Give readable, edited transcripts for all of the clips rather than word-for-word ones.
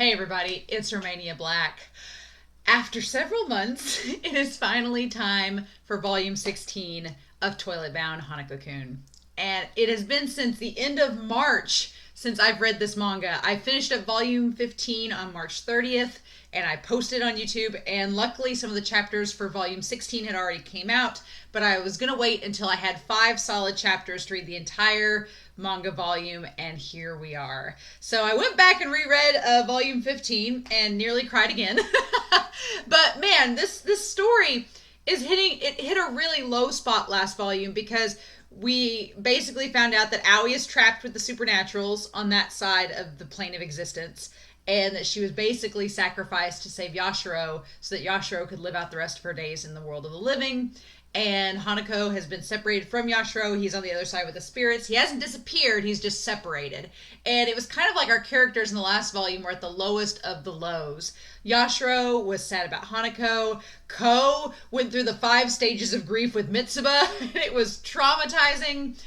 Hey everybody, it's Romania Black. After several months, it is finally time for volume 16 of Toilet Bound Hanako-Kun. And it has been since the end of March since I've read this manga. I finished up volume 15 on March 30th and I posted on YouTube, and luckily some of the chapters for volume 16 had already came out, but I was going to wait until I had 5 solid chapters to read the entire manga volume, and here we are. So I went back and reread volume 15 and nearly cried again. But man, this story is hit a really low spot last volume because we basically found out that Aoi is trapped with the supernaturals on that side of the plane of existence, and that she was basically sacrificed to save Yashiro so that Yashiro could live out the rest of her days in the world of the living. And Hanako has been separated from Yashiro. He's on the other side with the spirits. He hasn't disappeared, he's just separated. And it was kind of like our characters in the last volume were at the lowest of the lows. Yashiro was sad about Hanako. Kou went through the 5 stages of grief with Mitsuba. It was traumatizing.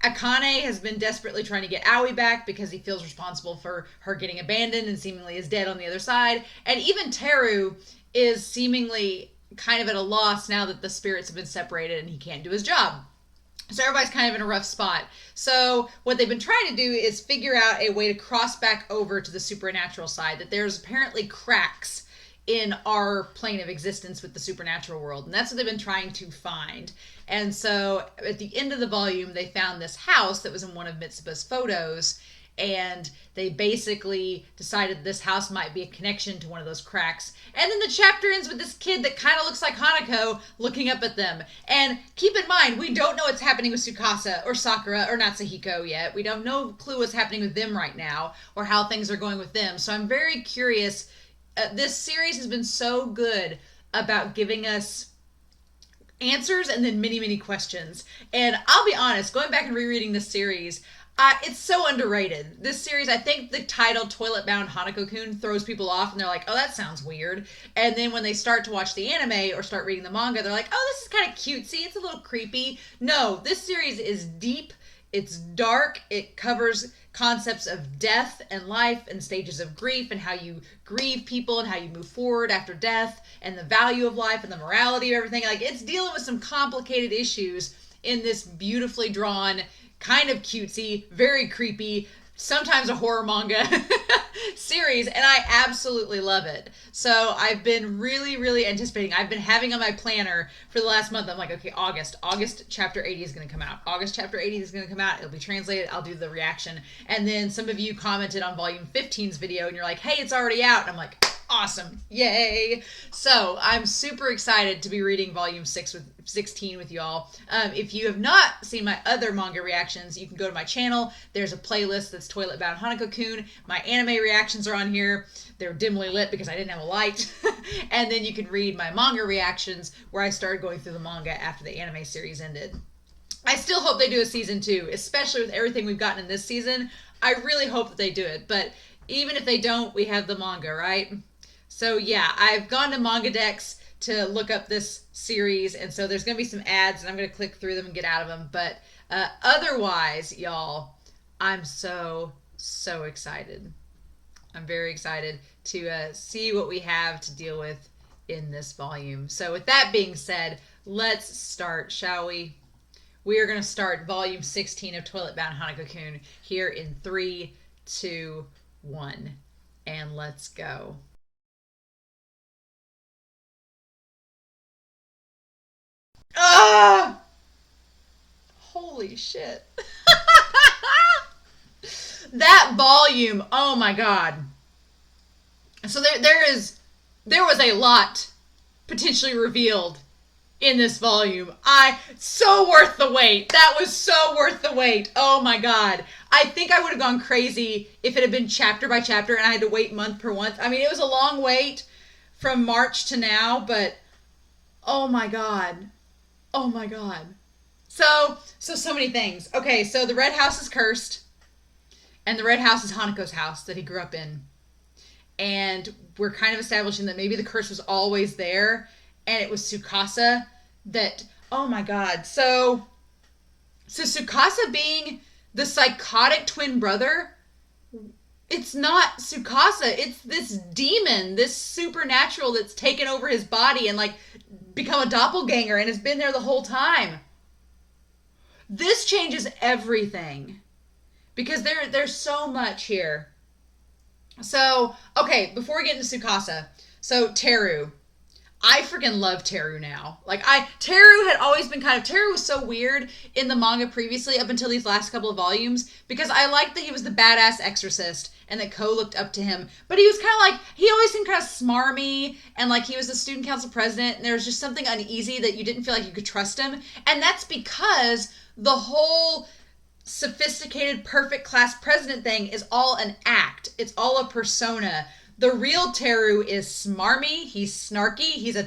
Akane has been desperately trying to get Aoi back because he feels responsible for her getting abandoned and seemingly is dead on the other side. And even Teru is seemingly kind of at a loss now that the spirits have been separated and he can't do his job. So everybody's kind of in a rough spot. So what they've been trying to do is figure out a way to cross back over to the supernatural side, that there's apparently cracks in our plane of existence with the supernatural world. And that's what they've been trying to find. And so at the end of the volume, they found this house that was in one of Mitsuba's photos. And they basically decided this house might be a connection to one of those cracks. And then the chapter ends with this kid that kind of looks like Hanako looking up at them. And keep in mind, we don't know what's happening with Tsukasa or Sakura or Natsuhiko yet. We don't know clue what's happening with them right now or how things are going with them. So I'm very curious. This series has been so good about giving us answers and then many, many questions. And I'll be honest, going back and rereading this series, it's so underrated. This series, I think the title Toilet Bound Hanako-Kun throws people off and they're like, oh, that sounds weird. And then when they start to watch the anime or start reading the manga, they're like, oh, this is kind of cutesy. It's a little creepy. No, this series is deep. It's dark. It covers concepts of death and life and stages of grief and how you grieve people and how you move forward after death and the value of life and the morality of everything. Like, it's dealing with some complicated issues in this beautifully drawn, kind of cutesy, very creepy, sometimes a horror manga series, and I absolutely love it. So I've been really, really anticipating. I've been having on my planner for the last month. I'm like, okay, August chapter 80 is going to come out. August chapter 80 is going to come out. It'll be translated. I'll do the reaction. And then some of you commented on volume 15's video, and you're like, hey, it's already out. And I'm like, awesome. Yay. So I'm super excited to be reading volume 16 with y'all. If you have not seen my other manga reactions, you can go to my channel. There's a playlist that's Toilet Bound Hanako-Kun. My anime reactions are on here. They're dimly lit because I didn't have a light. And then you can read my manga reactions where I started going through the manga after the anime series ended. I still hope they do a season 2, especially with everything we've gotten in this season. I really hope that they do it. But even if they don't, we have the manga, right? So yeah, I've gone to Manga Dex to look up this series, and so there's going to be some ads, and I'm going to click through them and get out of them. But otherwise, y'all, I'm so excited. I'm very excited to see what we have to deal with in this volume. So with that being said, let's start, shall we? We are going to start volume 16 of Toilet Bound Hanako-Kun here in 3, 2, 1, and let's go. Ah! Holy shit. That volume, oh my god. So there was a lot potentially revealed in this volume. So worth the wait. That was so worth the wait. Oh my god. I think I would have gone crazy if it had been chapter by chapter and I had to wait month per month. I mean, it was a long wait from March to now, but oh my god. Oh my god. So many things. Okay, so the red house is cursed. And the red house is Hanako's house that he grew up in. And we're kind of establishing that maybe the curse was always there. And it was Tsukasa that, oh my god. So Tsukasa being the psychotic twin brother It's not Tsukasa. It's this demon, this supernatural that's taken over his body and like become a doppelganger and has been there the whole time. This changes everything because there's so much here. So, okay, before we get into Tsukasa, so Teru. I freaking love Teru now. Teru had always been Teru was so weird in the manga previously up until these last couple of volumes because I liked that he was the badass exorcist and that Kou looked up to him. But he was he always seemed kind of smarmy and like he was the student council president and there was just something uneasy that you didn't feel like you could trust him. And that's because the whole sophisticated perfect class president thing is all an act. It's all a persona. The real Teru is smarmy. He's snarky. He has a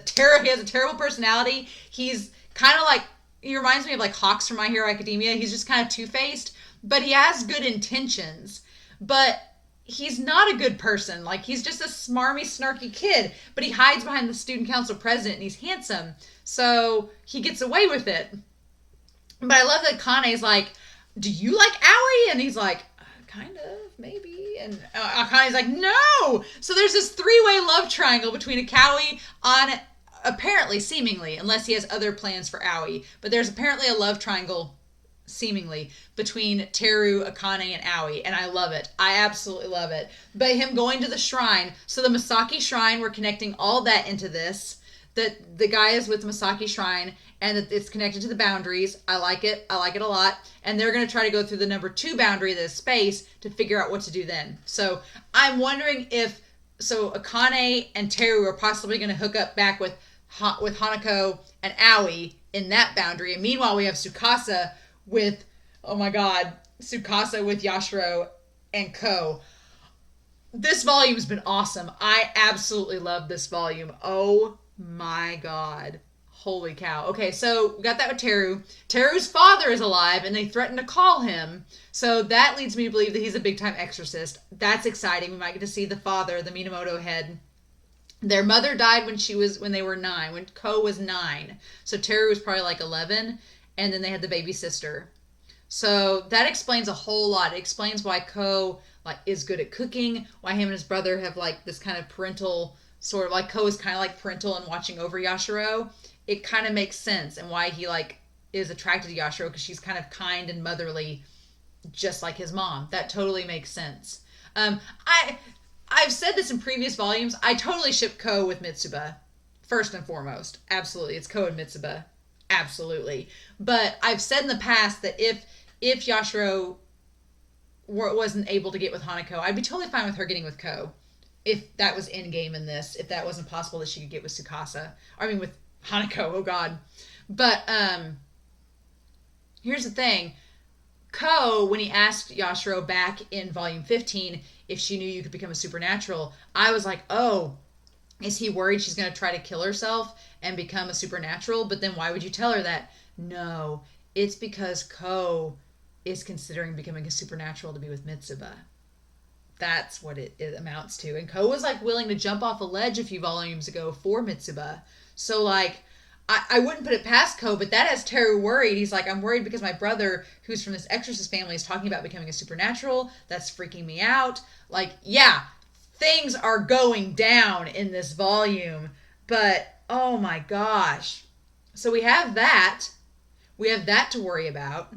terrible personality. He's kind of like, he reminds me of like Hawks from My Hero Academia. He's just kind of two-faced, but he has good intentions. But he's not a good person. Like, he's just a smarmy, snarky kid, but he hides behind the student council president and he's handsome. So he gets away with it. But I love that Kane's like, do you like Aoi? And he's like, kind of, maybe. And Akane's like, no! So there's this three-way love triangle between Akaoi on, apparently, seemingly, unless he has other plans for Aoi. But there's apparently a love triangle, seemingly, between Teru, Akane, and Aoi. And I love it. I absolutely love it. But him going to the shrine. So the Masaki Shrine, we're connecting all that into this. That the guy is with the Masaki Shrine and that it's connected to the boundaries. I like it. I like it a lot. And they're going to try to go through the number 2 boundary, the space, to figure out what to do then. So I'm wondering if Akane and Teru are possibly going to hook up back with Hanako and Aoi in that boundary. And meanwhile, we have Tsukasa with, oh my God, Tsukasa with Yashiro and Kou. This volume's been awesome. I absolutely love this volume. Oh my God. Holy cow. Okay, so we got that with Teru. Teru's father is alive and they threaten to call him. So that leads me to believe that he's a big time exorcist. That's exciting. We might get to see the father, the Minamoto head. Their mother died when they were 9, when Kou was 9. So Teru was probably like 11, and then they had the baby sister. So that explains a whole lot. It explains why Kou is good at cooking, why him and his brother have this kind of parental sort of Kou is kind of like parental and watching over Yashiro. It kind of makes sense, and why he is attracted to Yashiro because she's kind of kind and motherly, just like his mom. That totally makes sense. I've said this in previous volumes. I totally ship Kou with Mitsuba, first and foremost. Absolutely, it's Kou and Mitsuba, absolutely. But I've said in the past that if Yashiro wasn't able to get with Hanako, I'd be totally fine with her getting with Kou. If that was in game in this, if that wasn't possible that she could get with Tsukasa. With Hanako, oh God. But here's the thing. Kou, when he asked Yashiro back in volume 15 if she knew you could become a supernatural, I was like, oh, is he worried she's going to try to kill herself and become a supernatural? But then why would you tell her that? No, it's because Kou is considering becoming a supernatural to be with Mitsuba. That's what it amounts to. And Kou was willing to jump off a ledge a few volumes ago for Mitsuba. So I wouldn't put it past Kou, but that has Teru worried. He's like, I'm worried because my brother, who's from this exorcist family, is talking about becoming a supernatural. That's freaking me out. Yeah, things are going down in this volume. But, oh my gosh. So we have that. We have that to worry about.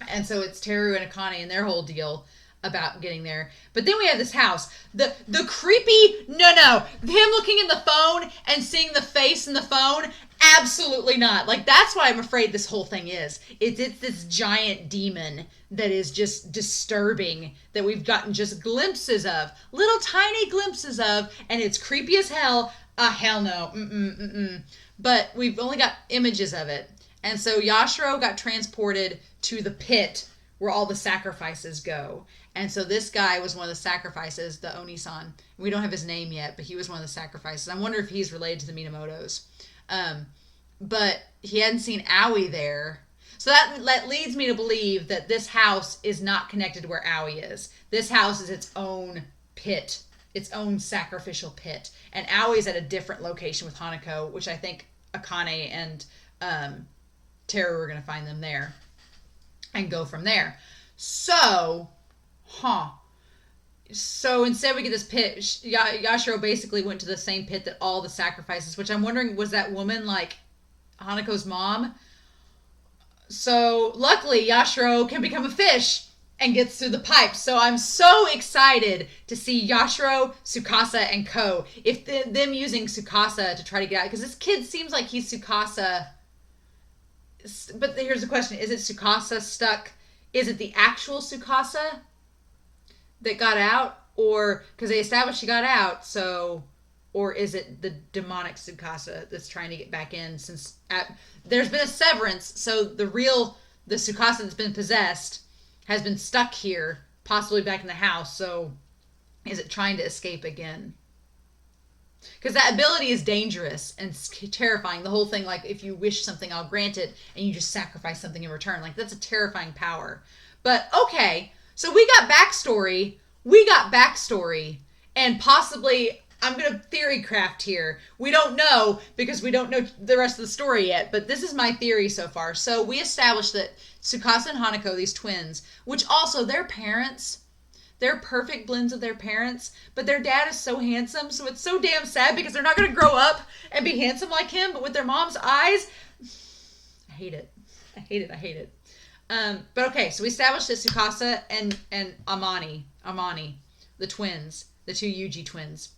And so it's Teru and Akane and their whole deal about getting there. But then we have this house. The creepy, no. Him looking in the phone and seeing the face in the phone, absolutely not. That's what I'm afraid this whole thing is. It's this giant demon that is just disturbing, that we've gotten just glimpses of. Little tiny glimpses of, and it's creepy as hell. Hell no. But we've only got images of it. And so Yashiro got transported to the pit where all the sacrifices go. And so this guy was one of the sacrifices, the Oni-san. We don't have his name yet, but he was one of the sacrifices. I wonder if he's related to the Minamotos. But he hadn't seen Aoi there. So that leads me to believe that this house is not connected to where Aoi is. This house is its own pit, its own sacrificial pit. And Aoi's at a different location with Hanako, which I think Akane and Teru are going to find them there and go from there. So, So instead we get this pit. Yashiro basically went to the same pit that all the sacrifices, which I'm wondering, was that woman like Hanako's mom? So luckily Yashiro can become a fish and gets through the pipes. So I'm so excited to see Yashiro, Tsukasa, and Kou. If them using Tsukasa to try to get out, because this kid seems like he's Tsukasa. But here's the question: is it Tsukasa stuck? Is it the actual Tsukasa that got out, or because they established she got out, so, or is it the demonic Tsukasa that's trying to get back in? Since there's been a severance, so the Tsukasa that's been possessed has been stuck here, possibly back in the house. So, is it trying to escape again? Because that ability is dangerous and terrifying. The whole thing, like, if you wish something, I'll grant it, and you just sacrifice something in return. Like, that's a terrifying power. But, okay, so we got backstory. And possibly, I'm going to theory craft here. We don't know, because we don't know the rest of the story yet. But this is my theory so far. So, we established that Tsukasa and Hanako, these twins, which also, their parents... they're perfect blends of their parents, but their dad is so handsome, so it's so damn sad because they're not going to grow up and be handsome like him, but with their mom's eyes. I hate it. But okay, so we established that Tsukasa and Amani, the twins, the two Yuji twins.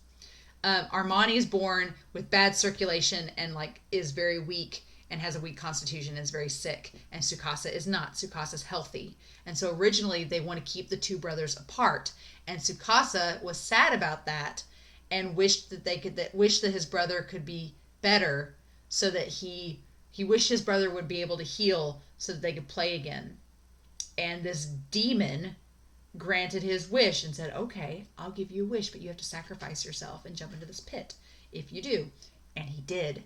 Armani is born with bad circulation and like is very weak and has a weak constitution and is very sick. And Tsukasa is not. Tsukasa's healthy. And so originally they want to keep the two brothers apart. And Tsukasa was sad about that and wished that his brother could be better, so that he wished his brother would be able to heal so that they could play again. And this demon granted his wish and said, okay, I'll give you a wish, but you have to sacrifice yourself and jump into this pit if you do. And he did.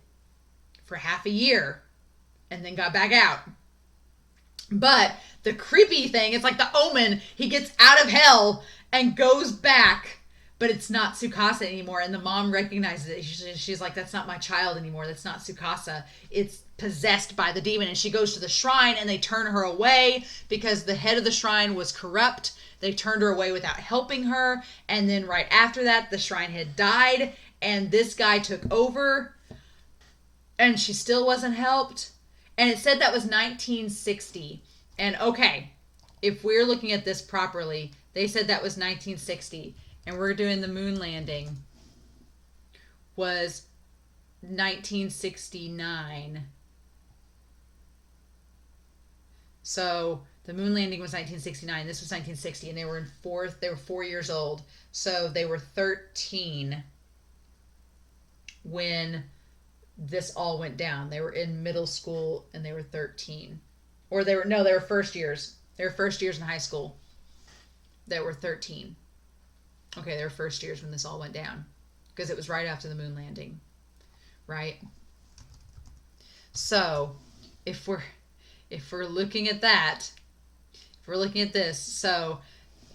For half a year, and then got back out. But the creepy thing, it's like the Omen, he gets out of hell and goes back, but it's not Tsukasa anymore, and the mom recognizes it. She's like, that's not my child anymore, that's not Tsukasa, it's possessed by the demon. And she goes to the shrine, and they turn her away because the head of the shrine was corrupt. They turned her away without helping her, and then right after that, the shrine had died, and this guy took over, and she still wasn't helped. And it said that was 1960. And okay, if we're looking at this properly, they said that was 1960. And we're doing the moon landing was 1969. So the moon landing was 1969. This was 1960. And they were 4 years old. So they were 13 when this all went down. They were in middle school and they were 13. Or they were first years. They were first years in high school. They were 13. Okay, they were first years when this all went down. Because it was right after the moon landing. Right? So, if we're looking at that, if we're looking at this, so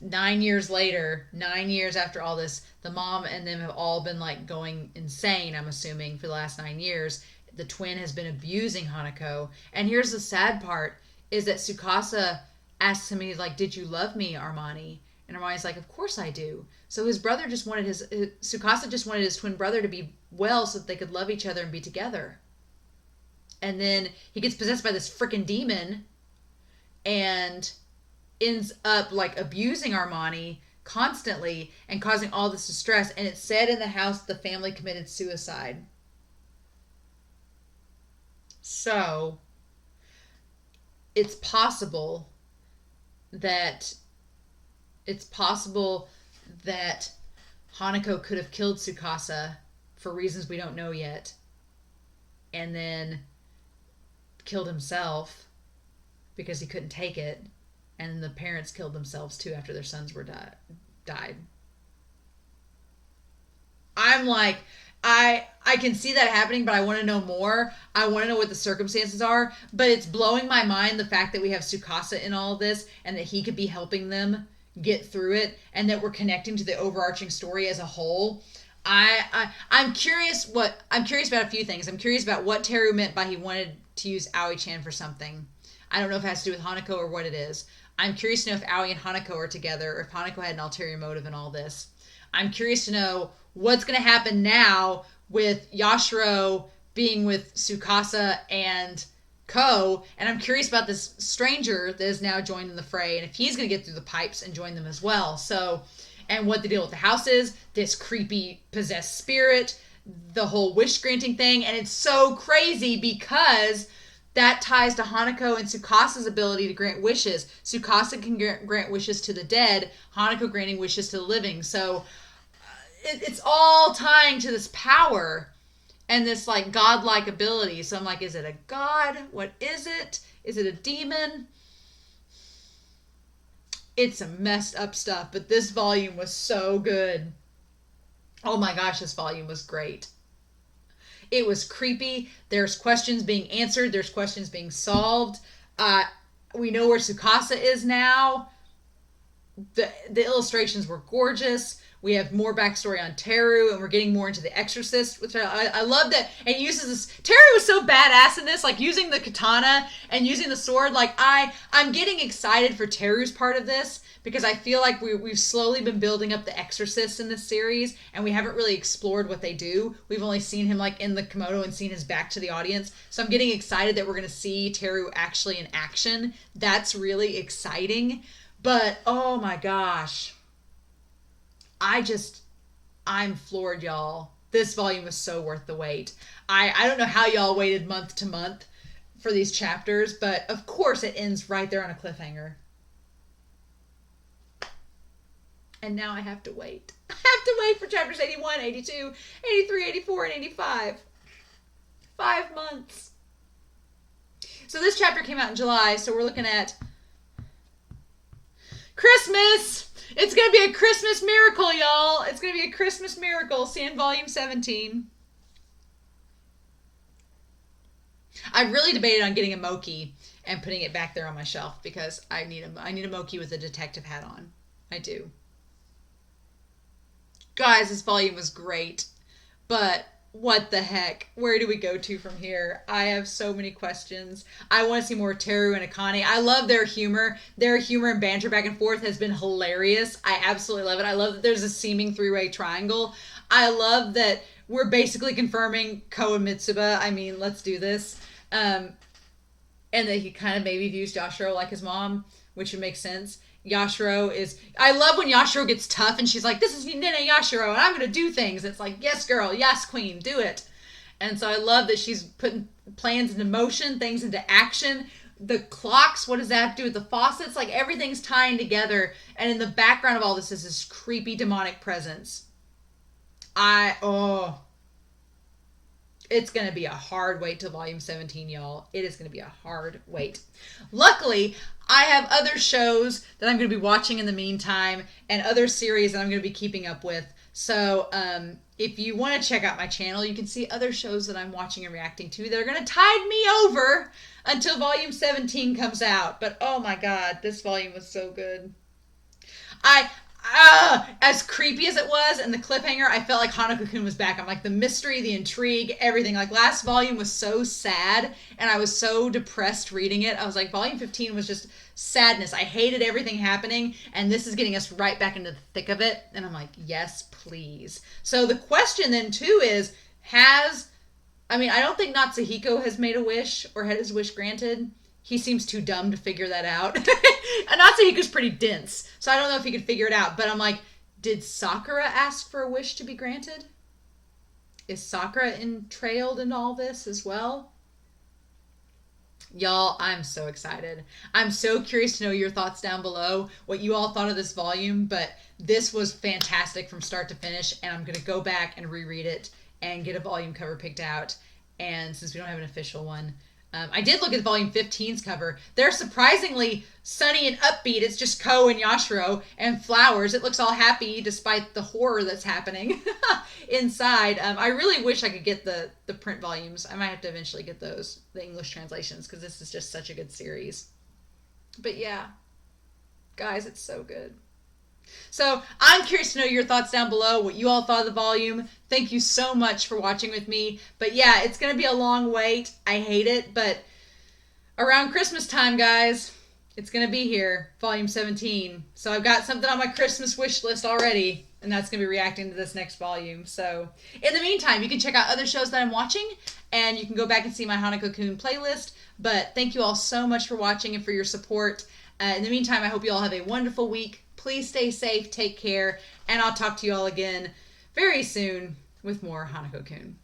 9 years later, 9 years after all this, the mom and them have all been like going insane, I'm assuming, for the last 9 years. The twin has been abusing Hanako. And here's the sad part, is that Tsukasa asks him, he's like, did you love me, Armani? And Armani's like, of course I do. So his brother Tsukasa just wanted his twin brother to be well so that they could love each other and be together. And then he gets possessed by this freaking demon and ends up like abusing Armani constantly and causing all this distress. And it said in the house the family committed suicide. So it's possible that Hanako could have killed Tsukasa for reasons we don't know yet, and then killed himself because he couldn't take it, and the parents killed themselves too after their sons were died. I'm like, I can see that happening, but I want to know more. I want to know what the circumstances are, but it's blowing my mind the fact that we have Tsukasa in all of this and that he could be helping them get through it, and that we're connecting to the overarching story as a whole. I'm curious about a few things. I'm curious about what Teru meant by he wanted to use Aoi-chan for something. I don't know if it has to do with Hanako or what it is. I'm curious to know if Aoi and Hanako are together, or if Hanako had an ulterior motive in all this. I'm curious to know what's going to happen now with Yashiro being with Tsukasa and Kou, and I'm curious about this stranger that is now joined in the fray, and if he's going to get through the pipes and join them as well. So, and what the deal with the house is, this creepy possessed spirit, the whole wish granting thing, and it's so crazy because that ties to Hanako and Tsukasa's ability to grant wishes. Tsukasa can grant wishes to the dead, Hanako granting wishes to the living. So it's all tying to this power and this like godlike ability. So I'm like, is it a god? What is it? Is it a demon? It's some messed up stuff, but this volume was so good. Oh my gosh, this volume was great. It was creepy. There's questions being answered. There's questions being solved. We know where Tsukasa is now. The illustrations were gorgeous. We have more backstory on Teru, and we're getting more into the Exorcist, which I love that. And he uses this. Teru is so badass in this, like using the katana and using the sword. Like I'm getting excited for Teru's part of this because I feel like we've slowly been building up the Exorcist in this series, and we haven't really explored what they do. We've only seen him like in the Komodo and seen his back to the audience. So I'm getting excited that we're going to see Teru actually in action. That's really exciting. But oh my gosh. I'm floored, y'all. This volume was so worth the wait. I don't know how y'all waited month to month for these chapters, but of course it ends right there on a cliffhanger. And now I have to wait. I have to wait for chapters 81, 82, 83, 84, and 85. 5 months. So this chapter came out in July, so we're looking at Christmas! It's going to be a Christmas miracle, y'all. It's going to be a Christmas miracle. See in volume 17. I really debated on getting a Moki and putting it back there on my shelf because I need a Moki with a detective hat on. I do. Guys, this volume was great. But what the heck? Where do we go to from here? I have so many questions. I want to see more Teru and Akane. I love their humor. Their humor and banter back and forth has been hilarious. I absolutely love it. I love that there's a seeming three-way triangle. I love that we're basically confirming Kou and Mitsuba. I mean, let's do this. And that he kind of maybe views Yashiro like his mom, which would make sense. Yashiro is... I love when Yashiro gets tough and she's like, this is Nene Yashiro and I'm going to do things. It's like, yes, girl. Yes, queen. Do it. And so I love that she's putting plans into motion, things into action. The clocks, what does that have to do with the faucets? Like everything's tying together. And in the background of all this is this creepy demonic presence. It's going to be a hard wait till volume 17, y'all. It is going to be a hard wait. Luckily, I have other shows that I'm going to be watching in the meantime and other series that I'm going to be keeping up with. So if you want to check out my channel, you can see other shows that I'm watching and reacting to that are going to tide me over until volume 17 comes out. But oh my God, this volume was so good. As creepy as it was and the cliffhanger, I felt like Hanako-Kun was back. I'm like, the mystery, the intrigue, everything. Like, last volume was so sad, and I was so depressed reading it. I was like, volume 15 was just sadness. I hated everything happening, and this is getting us right back into the thick of it. And I'm like, yes, please. So the question then, too, is, I don't think Natsuhiko has made a wish or had his wish granted. He seems too dumb to figure that out. And Natsuhiko's pretty dense, so I don't know if he could figure it out. But I'm like, did Sakura ask for a wish to be granted? Is Sakura entrailed in all this as well? Y'all, I'm so excited. I'm so curious to know your thoughts down below, what you all thought of this volume. But this was fantastic from start to finish, and I'm going to go back and reread it and get a volume cover picked out. And since we don't have an official one, I did look at volume 15's cover. They're surprisingly sunny and upbeat. It's just Kou and Yashiro and flowers. It looks all happy despite the horror that's happening inside. I really wish I could get the print volumes. I might have to eventually get those, the English translations, because this is just such a good series. But yeah, guys, it's so good. So I'm curious to know your thoughts down below, what you all thought of the volume. Thank you so much for watching with me. But yeah, it's going to be a long wait. I hate it, but around Christmas time, guys, It's going to be here, volume 17. So I've got something on my Christmas wish list already, and that's going to be reacting to this next volume. So in the meantime, you can check out other shows that I'm watching, and you can go back and see my Hanako-Kun playlist. But thank you all so much for watching and for your support. In the meantime, I hope you all have a wonderful week. Please stay safe, take care, and I'll talk to you all again very soon with more Hanako-Kun.